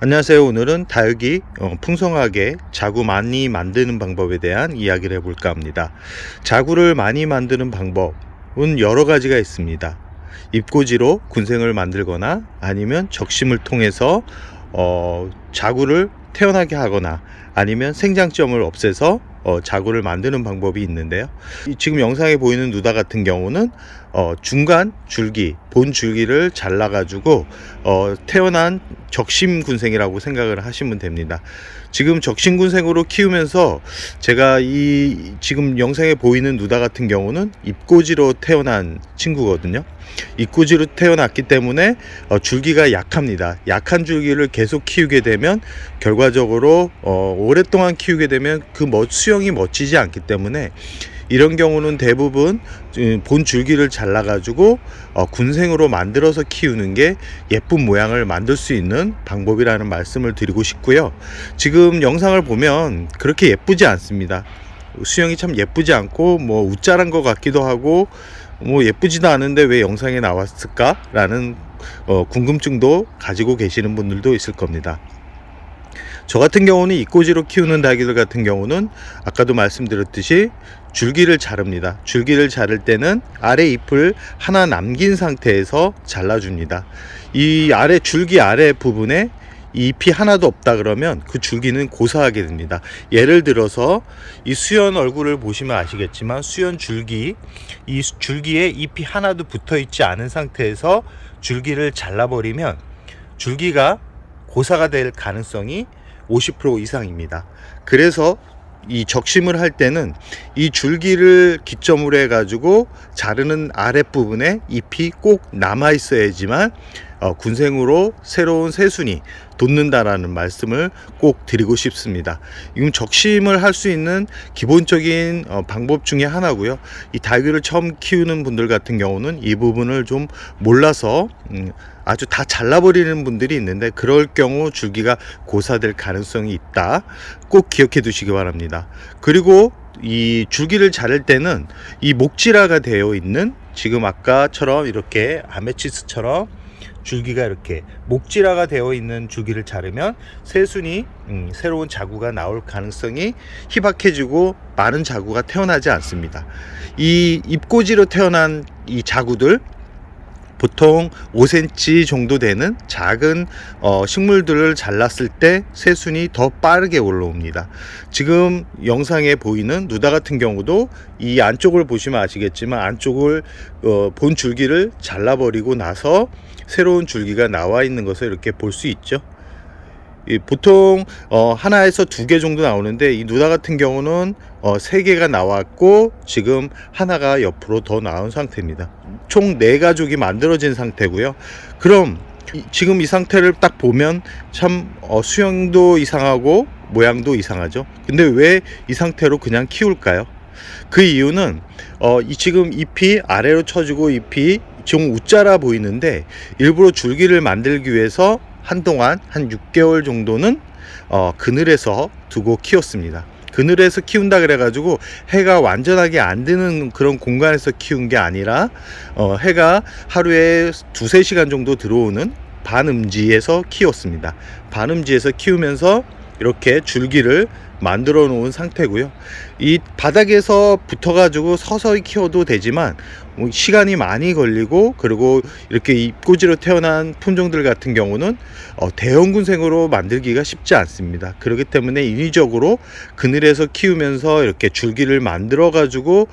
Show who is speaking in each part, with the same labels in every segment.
Speaker 1: 안녕하세요. 오늘은 다육이 풍성하게 자구 많이 만드는 방법에 대한 이야기를 해볼까 합니다. 자구를 많이 만드는 방법은 여러 가지가 있습니다. 잎꽂이로 군생을 만들거나 아니면 적심을 통해서 자구를 태어나게 하거나 아니면 생장점을 없애서 자구를 만드는 방법이 있는데요. 지금 영상에 보이는 누다 같은 경우는 중간 줄기, 본 줄기를 잘라 가지고 태어난 적심군생이라고 생각을 하시면 됩니다. 지금 적심군생으로 키우면서 제가 이 지금 영상에 보이는 누다 같은 경우는 잎꽂이로 태어난 친구거든요. 잎꽂이로 태어났기 때문에 줄기가 약합니다. 약한 줄기를 계속 키우게 되면 결과적으로 오랫동안 키우게 되면 그 수영이 멋지지 않기 때문에 이런 경우는 대부분 본 줄기를 잘라 가지고 군생으로 만들어서 키우는 게 예쁜 모양을 만들 수 있는 방법이라는 말씀을 드리고 싶고요. 지금 영상을 보면 그렇게 예쁘지 않습니다. 수영이 참 예쁘지 않고 우짜란 것 같기도 하고 예쁘지도 않은데 왜 영상에 나왔을까 라는 궁금증도 가지고 계시는 분들도 있을 겁니다. 저 같은 경우는 잎꽂이로 키우는 다육이들 같은 경우는 아까도 말씀드렸듯이 줄기를 자릅니다. 줄기를 자를 때는 아래 잎을 하나 남긴 상태에서 잘라줍니다. 이 아래 줄기 아래 부분에 잎이 하나도 없다 그러면 그 줄기는 고사하게 됩니다. 예를 들어서 이 수연 얼굴을 보시면 아시겠지만 수연 줄기, 이 줄기에 잎이 하나도 붙어 있지 않은 상태에서 줄기를 잘라버리면 줄기가 고사가 될 가능성이 50% 이상입니다. 그래서 이 적심을 할 때는 이 줄기를 기점으로 해 가지고 자르는 아랫부분에 잎이 꼭 남아 있어야지만 군생으로 새로운 새순이 돋는다라는 말씀을 꼭 드리고 싶습니다. 이건 적심을 할 수 있는 기본적인 방법 중에 하나고요. 이 다육이를 처음 키우는 분들 같은 경우는 이 부분을 좀 몰라서 아주 다 잘라버리는 분들이 있는데 그럴 경우 줄기가 고사될 가능성이 있다. 꼭 기억해 두시기 바랍니다. 그리고 이 줄기를 자를 때는 이 목질화가 되어 있는 지금 아까처럼 이렇게 아메치스처럼 줄기가 이렇게 목질화가 되어 있는 줄기를 자르면 새순이 새로운 자구가 나올 가능성이 희박해지고 많은 자구가 태어나지 않습니다. 이 잎꽂이로 태어난 이 자구들 보통 5cm 정도 되는 작은 식물들을 잘랐을 때 새순이 더 빠르게 올라옵니다. 지금 영상에 보이는 누다 같은 경우도 이 안쪽을 보시면 아시겠지만 안쪽을 본 줄기를 잘라버리고 나서 새로운 줄기가 나와 있는 것을 이렇게 볼 수 있죠. 보통 하나에서 2개 정도 나오는데 이 누다 같은 경우는 3개가 나왔고 지금 하나가 옆으로 더 나온 상태입니다. 총 4가족이 만들어진 상태고요. 그럼 지금 이 상태를 딱 보면 참 수영도 이상하고 모양도 이상하죠. 근데 왜 이 상태로 그냥 키울까요? 그 이유는 지금 잎이 아래로 쳐지고 잎이 좀 웃자라 보이는데 일부러 줄기를 만들기 위해서 한동안 한 6개월 정도는 그늘에서 두고 키웠습니다. 그늘에서 키운다 그래가지고 해가 완전하게 안 드는 그런 공간에서 키운 게 아니라 해가 하루에 2-3시간 정도 들어오는 반음지에서 키웠습니다. 반음지에서 키우면서 이렇게 줄기를 만들어 놓은 상태고요. 이 바닥에서 붙어 가지고 서서히 키워도 되지만 시간이 많이 걸리고 그리고 이렇게 잎꽂이로 태어난 품종들 같은 경우는 대형 군생으로 만들기가 쉽지 않습니다. 그렇기 때문에 인위적으로 그늘에서 키우면서 이렇게 줄기를 만들어 가지고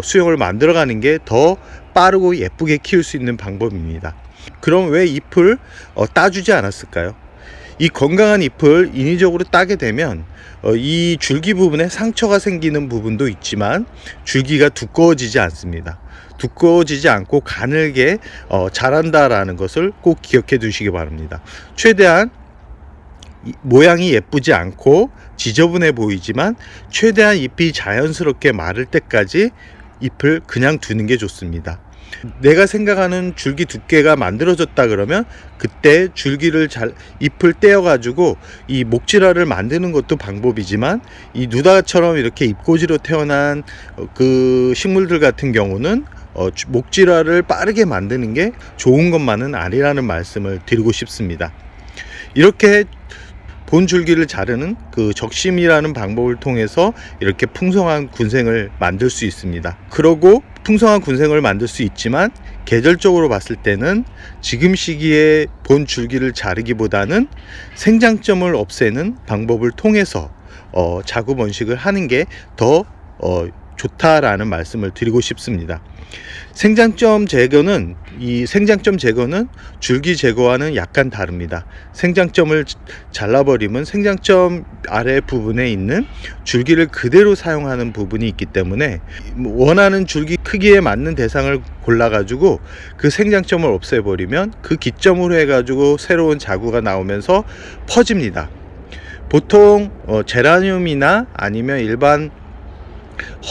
Speaker 1: 수영을 만들어 가는 게 더 빠르고 예쁘게 키울 수 있는 방법입니다. 그럼 왜 잎을 따주지 않았을까요? 이 건강한 잎을 인위적으로 따게 되면 이 줄기 부분에 상처가 생기는 부분도 있지만 줄기가 두꺼워지지 않습니다. 두꺼워지지 않고 가늘게 자란다라는 것을 꼭 기억해 두시기 바랍니다. 최대한 모양이 예쁘지 않고 지저분해 보이지만 최대한 잎이 자연스럽게 마를 때까지 잎을 그냥 두는 게 좋습니다. 내가 생각하는 줄기 두께가 만들어졌다 그러면 그때 잎을 떼어 가지고 이 목질화를 만드는 것도 방법이지만 이 누다처럼 이렇게 잎꽂이로 태어난 그 식물들 같은 경우는 목질화를 빠르게 만드는 게 좋은 것만은 아니라는 말씀을 드리고 싶습니다. 이렇게 본 줄기를 자르는 그 적심이라는 방법을 통해서 이렇게 풍성한 군생을 만들 수 있습니다. 그러고 풍성한 군생을 만들 수 있지만 계절적으로 봤을 때는 지금 시기에 본 줄기를 자르기보다는 생장점을 없애는 방법을 통해서 자구 번식을 하는 게 더 좋다라는 말씀을 드리고 싶습니다. 생장점 제거는 줄기 제거와는 약간 다릅니다. 생장점을 잘라버리면 생장점 아래 부분에 있는 줄기를 그대로 사용하는 부분이 있기 때문에 원하는 줄기 크기에 맞는 대상을 골라가지고 그 생장점을 없애버리면 그 기점으로 해가지고 새로운 자구가 나오면서 퍼집니다. 보통 제라늄이나 아니면 일반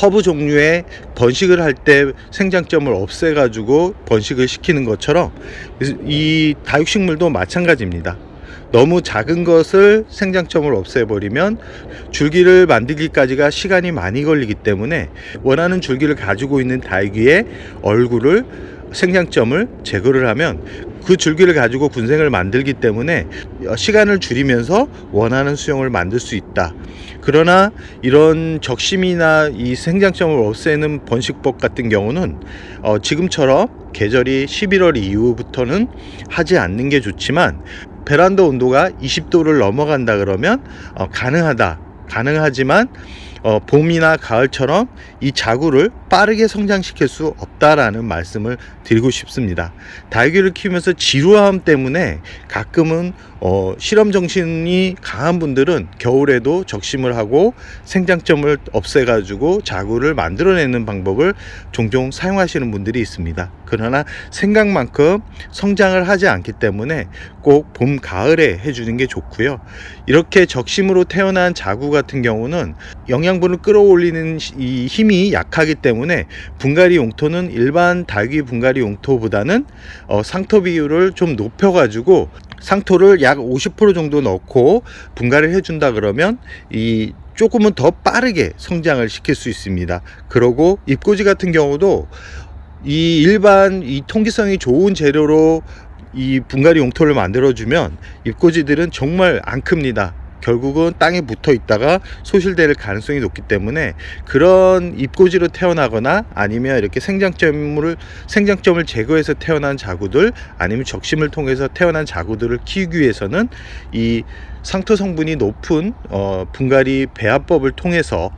Speaker 1: 허브 종류의 번식을 할 때 생장점을 없애가지고 번식을 시키는 것처럼 이 다육식물도 마찬가지입니다. 너무 작은 것을 생장점을 없애버리면 줄기를 만들기까지가 시간이 많이 걸리기 때문에 원하는 줄기를 가지고 있는 다육이의 얼굴을 생장점을 제거를 하면 그 줄기를 가지고 군생을 만들기 때문에 시간을 줄이면서 원하는 수용을 만들 수 있다. 그러나 이런 적심이나 이 생장점을 없애는 번식법 같은 경우는 지금처럼 계절이 11월 이후부터는 하지 않는 게 좋지만 베란다 온도가 20도를 넘어간다 그러면 가능하지만 봄이나 가을처럼 이 자구를 빠르게 성장시킬 수 없다라는 말씀을 드리고 싶습니다. 다육이를 키우면서 지루함 때문에 가끔은 실험 정신이 강한 분들은 겨울에도 적심을 하고 생장점을 없애가지고 자구를 만들어내는 방법을 종종 사용하시는 분들이 있습니다. 그러나 생각만큼 성장을 하지 않기 때문에 꼭 봄, 가을에 해주는 게 좋고요. 이렇게 적심으로 태어난 자구 같은 경우는 영양분을 끌어올리는 이 힘이 약하기 때문에 분갈이 용토는 일반 다육이 분갈이 용토보다는 상토 비율을 좀 높여가지고 상토를 약 50% 정도 넣고 분갈이를 해준다 그러면 이 조금은 더 빠르게 성장을 시킬 수 있습니다. 그리고 잎꽂이 같은 경우도 이 일반 이 통기성이 좋은 재료로 이 분갈이 용토를 만들어주면 잎꽂이들은 정말 안 큽니다. 결국은 땅에 붙어 있다가 소실될 가능성이 높기 때문에 그런 잎꽂이로 태어나거나 아니면 이렇게 생장점을 제거해서 태어난 자구들 아니면 적심을 통해서 태어난 자구들을 키우기 위해서는 이 상토 성분이 높은 분갈이 배합법을 통해서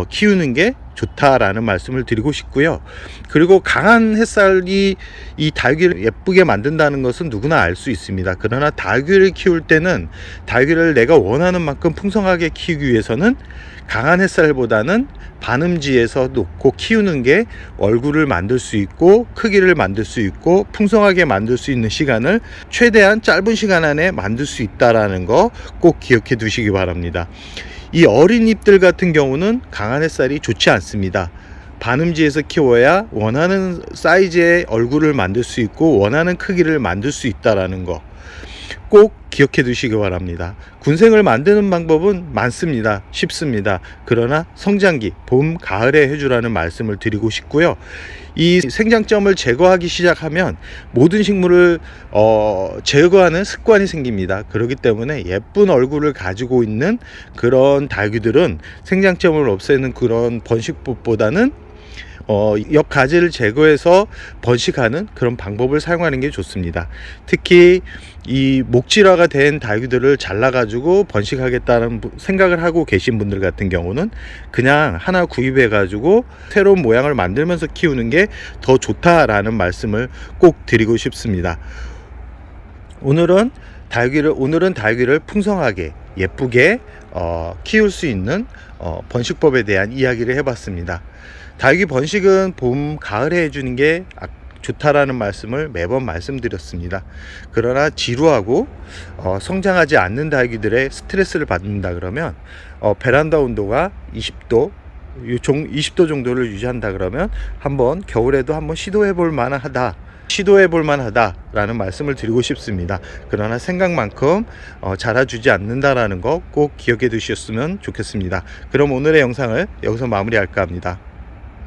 Speaker 1: 키우는 게 좋다라는 말씀을 드리고 싶고요. 그리고 강한 햇살이 이 다육이를 예쁘게 만든다는 것은 누구나 알 수 있습니다. 그러나 다육이를 키울 때는 다육이를 내가 원하는 만큼 풍성하게 키우기 위해서는 강한 햇살보다는 반음지에서 놓고 키우는 게 얼굴을 만들 수 있고 크기를 만들 수 있고 풍성하게 만들 수 있는 시간을 최대한 짧은 시간 안에 만들 수 있다는 거 꼭 기억해 두시기 바랍니다. 이 어린 잎들 같은 경우는 강한 햇살이 좋지 않습니다. 반음지에서 키워야 원하는 사이즈의 얼굴을 만들 수 있고 원하는 크기를 만들 수 있다는 거 꼭 기억해 두시기 바랍니다. 군생을 만드는 방법은 많습니다. 쉽습니다. 그러나 성장기 봄, 가을에 해주라는 말씀을 드리고 싶고요. 이 생장점을 제거하기 시작하면 모든 식물을 제거하는 습관이 생깁니다. 그렇기 때문에 예쁜 얼굴을 가지고 있는 그런 다육이들은 생장점을 없애는 그런 번식법보다는 역가지를 제거해서 번식하는 그런 방법을 사용하는 게 좋습니다. 특히 이 목질화가 된 다육이들을 잘라가지고 번식하겠다는 생각을 하고 계신 분들 같은 경우는 그냥 하나 구입해 가지고 새로운 모양을 만들면서 키우는 게 더 좋다라는 말씀을 꼭 드리고 싶습니다. 오늘은 다육이를 풍성하게 예쁘게 키울 수 있는 번식법에 대한 이야기를 해봤습니다. 다육이 번식은 봄, 가을에 해주는 게 좋다라는 말씀을 매번 말씀드렸습니다. 그러나 지루하고 성장하지 않는 다육이들의 스트레스를 받는다 그러면 베란다 온도가 20도 정도를 유지한다 그러면 한번 겨울에도 한번 시도해 볼 만하다라는 말씀을 드리고 싶습니다. 그러나 생각만큼 자라주지 않는다라는 거 꼭 기억해 두셨으면 좋겠습니다. 그럼 오늘의 영상을 여기서 마무리할까 합니다.